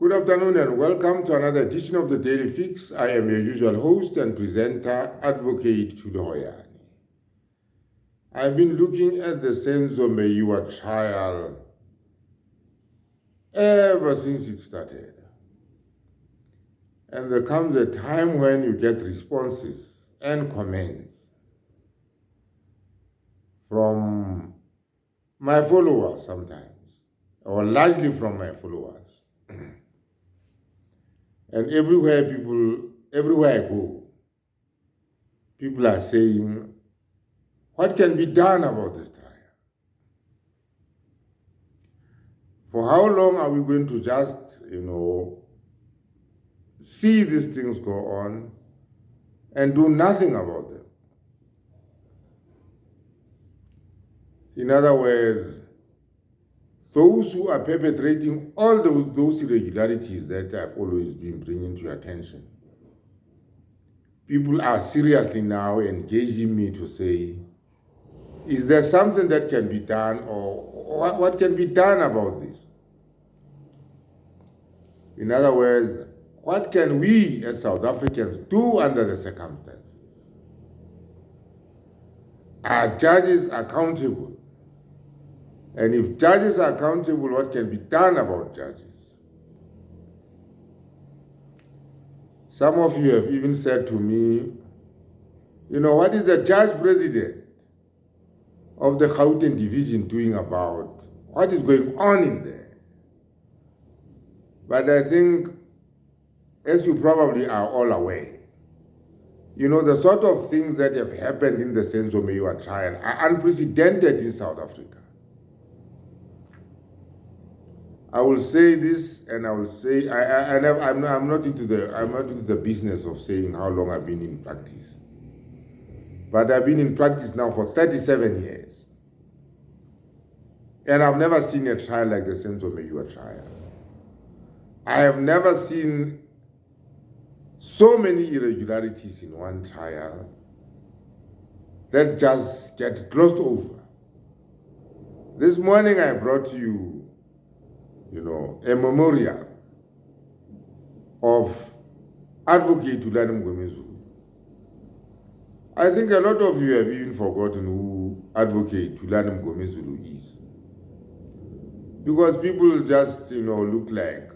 Good afternoon and welcome to another edition of the Daily Fix. I am your usual host and presenter, Advocate Tuloyani. I've been looking at the Senzo MEYIWA trial ever since it started. And there comes a time when you get responses and comments from my followers sometimes, or largely from my followers. And everywhere I go, people are saying, what can be done about this trial? For how long are we going to just, see these things go on and do nothing about them? In other words, those who are perpetrating all those irregularities that I've always been bringing to your attention, people are seriously now engaging me to say, is there something that can be done, or what can be done about this? In other words, what can we as South Africans do under the circumstances? Are judges accountable? And if judges are accountable, what can be done about judges? Some of you have even said to me, what is the judge president of the Gauteng division doing about what is going on in there? But I think, as you probably are all aware, the sort of things that have happened in the Senzo MEYIWA trial are unprecedented in South Africa. I will say this, and I will say I'm not into the business of saying how long I've been in practice, but I've been in practice now for 37 years, and I've never seen a trial like the Senzo MEYIWA trial. I have never seen so many irregularities in one trial that just get glossed over. This morning I brought you a memorial of Advocate Tulani Mngomezulu. I think a lot of you have even forgotten who Advocate Tulani Mngomezulu is, because people just look like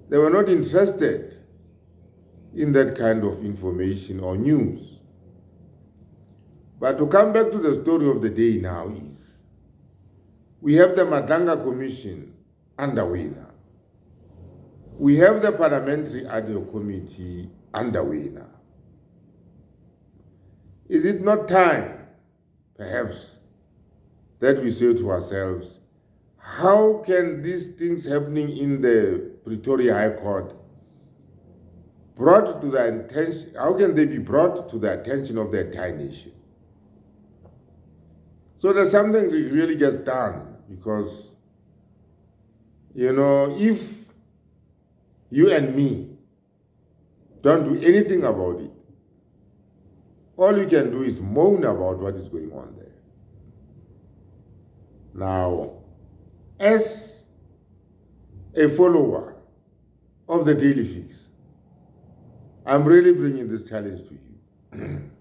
they were not interested in that kind of information or news. But to come back to the story of the day now is, we have the Madlanga Commission underway now. We have the Parliamentary Ad hoc Committee underway now. Is it not time, perhaps, that we say to ourselves, how can these things happening in the Pretoria High Court how can they be brought to the attention of the entire nation? So that something really gets done, because if you and me don't do anything about it, all you can do is moan about what is going on there. Now, as a follower of the Daily Fix, I'm really bringing this challenge to you.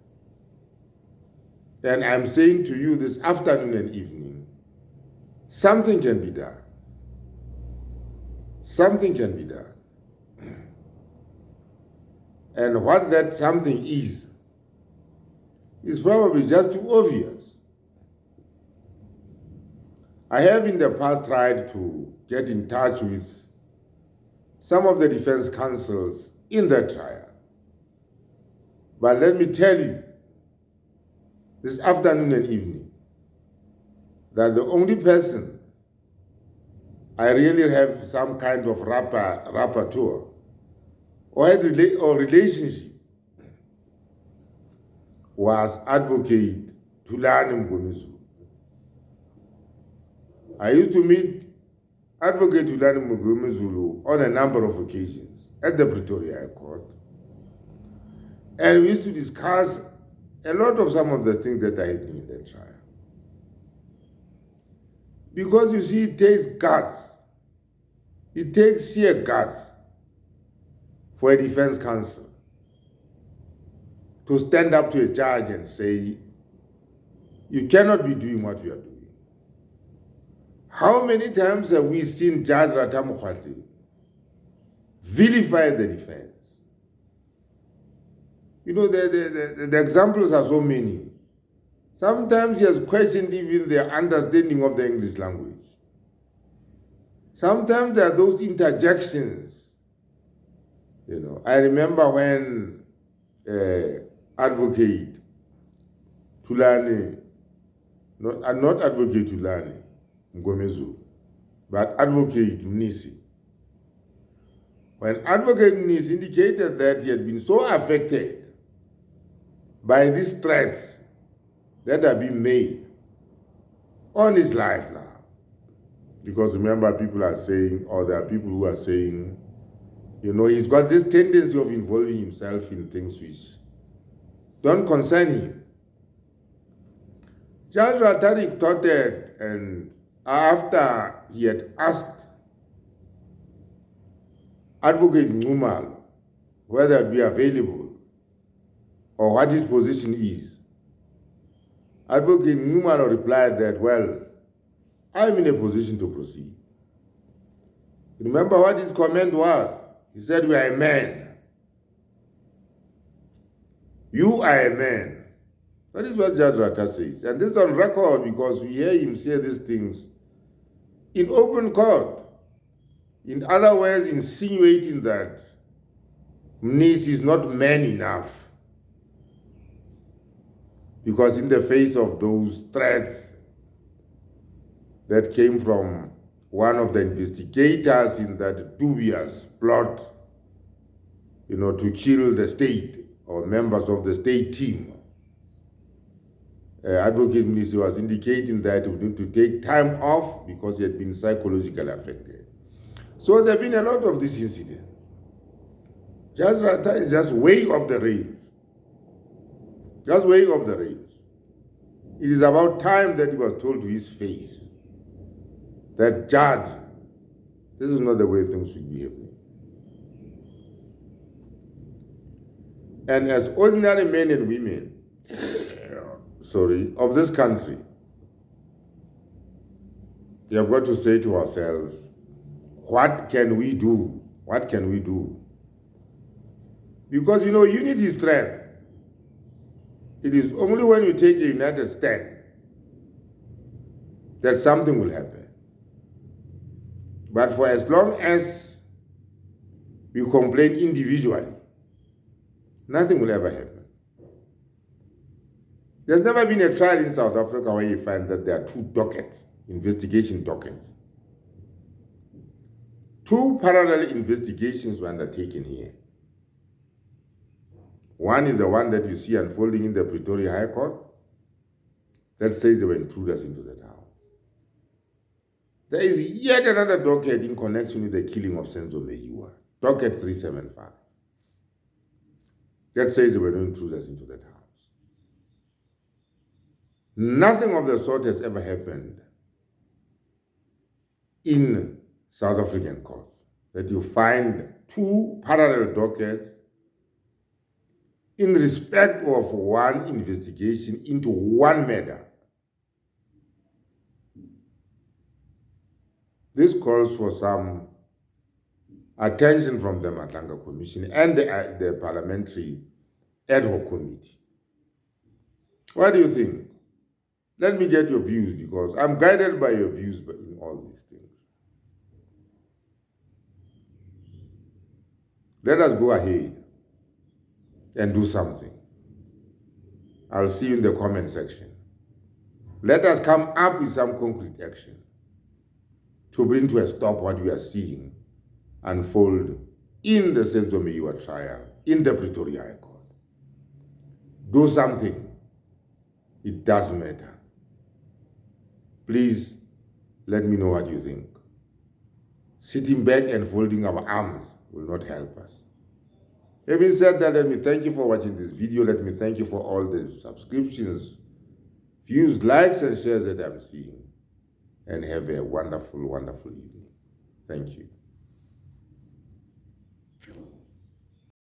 And I'm saying to you this afternoon and evening, something can be done. Something can be done. And what that something is probably just too obvious. I have in the past tried to get in touch with some of the defense counsels in that trial. But let me tell you, this afternoon and evening, that the only person I really have some kind of rapporteur or relationship was Advocate Tulani Mngomezulu. I used to meet Advocate Tulani Mngomezulu on a number of occasions at the Pretoria High Court. And we used to discuss a lot of some of the things that are happening in that trial. Because you see, it takes guts It takes sheer guts for a defense counsel to stand up to a judge and say, you cannot be doing what you are doing. How many times have we seen Judge Ratamukhatli vilify the defense? You know, the examples are so many. Sometimes he has questioned even their understanding of the English language. Sometimes there are those interjections. You know, I remember when Advocate Tulani, not Advocate Tulani Mgomezu, but Advocate Mnisi. When Advocate Mnisi indicated that he had been so affected by these threats that have been made on his life now. Because remember, people are saying, or there are people who are saying, you know, he's got this tendency of involving himself in things which don't concern him. Judge Ratarik thought that, and after he had asked Advocate Ngumal whether it would be available or what his position is, Advocate Ngumal replied that, well, I'm in a position to proceed. Remember what his comment was? He said, we are a man. You are a man. That is what Judge Rata says. And this is on record because we hear him say these things in open court. In other words, insinuating that Mnisi is not man enough. Because in the face of those threats that came from one of the investigators in that dubious plot, you know, to kill the state or members of the state team, Advocate Mnisi was indicating that he would need to take time off because he had been psychologically affected. So there have been a lot of these incidents. Judge Rata is just way off the rails. Just way off the rails. It is about time that he was told to his face that, Judge, this is not the way things should be happening. And as ordinary men and women, of this country, we have got to say to ourselves, what can we do? What can we do? Because, you know, unity is strength. It is only when you take a united stand that something will happen. But for as long as we complain individually, nothing will ever happen. There's never been a trial in South Africa where you find that there are two dockets, investigation dockets. Two parallel investigations were undertaken here. One is the one that you see unfolding in the Pretoria High Court that says there were intruders into the town. There is yet another docket in connection with the killing of Senzo MEYIWA, docket 375, that says there were no intruders into the town. Nothing of the sort has ever happened in South African courts, that you find two parallel dockets in respect of one investigation into one matter. This calls for some attention from the Madlanga Commission and the Parliamentary Ad Hoc Committee. What do you think? Let me get your views, because I'm guided by your views in all these things. Let us go ahead and do something. I'll see you in the comment section. Let us come up with some concrete action to bring to a stop what we are seeing unfold in the Senzo MEYIWA trial in the Pretoria High Court. Do something. It does matter. Please let me know what you think. Sitting back and folding our arms will not help us. Having said that, let me thank you for watching this video. Let me thank you for all the subscriptions, views, likes, and shares that I'm seeing. And have a wonderful, wonderful evening. Thank you.